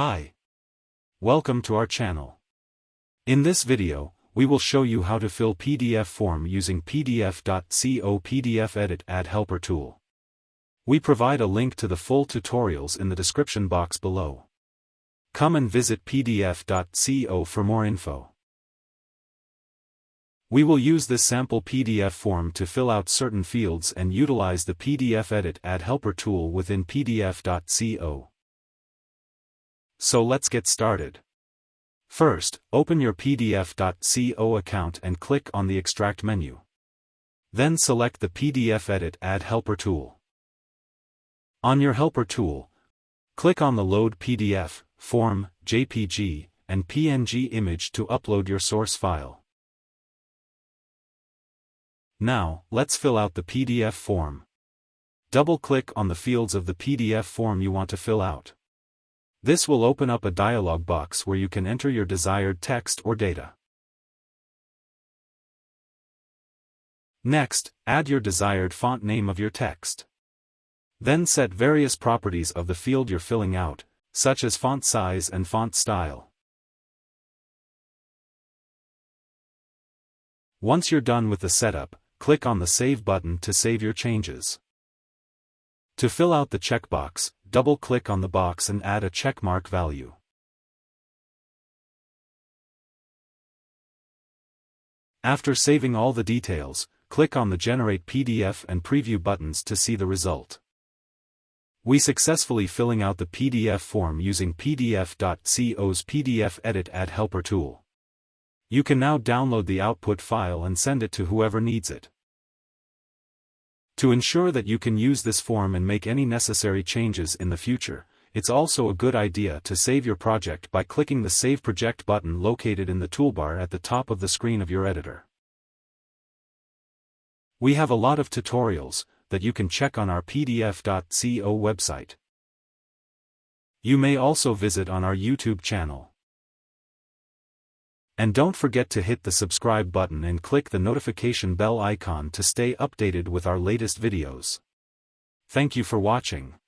Hi. Welcome to our channel. In this video, we will show you how to fill PDF form using PDF.co PDF Edit Add Helper tool. We provide a link to the full tutorials in the description box below. Come and visit PDF.co for more info. We will use this sample PDF form to fill out certain fields and utilize the PDF Edit Add Helper tool within PDF.co. So let's get started. First, open your PDF.co account and click on the Extract menu. Then select the PDF Edit Add Helper tool. On your Helper tool, click on the Load PDF, Form, JPG, and PNG image to upload your source file. Now, let's fill out the PDF form. Double-click on the fields of the PDF form you want to fill out. This will open up a dialog box where you can enter your desired text or data. Next, add your desired font name of your text. Then set various properties of the field you're filling out, such as font size and font style. Once you're done with the setup, click on the Save button to save your changes. To fill out the checkbox, double-click on the box and add a checkmark value. After saving all the details, click on the Generate PDF and Preview buttons to see the result. We successfully filling out the PDF form using PDF.co's PDF Edit Add Helper tool. You can now download the output file and send it to whoever needs it. To ensure that you can use this form and make any necessary changes in the future, it's also a good idea to save your project by clicking the Save Project button located in the toolbar at the top of the screen of your editor. We have a lot of tutorials that you can check on our PDF.co website. You may also visit on our YouTube channel. And don't forget to hit the subscribe button and click the notification bell icon to stay updated with our latest videos. Thank you for watching.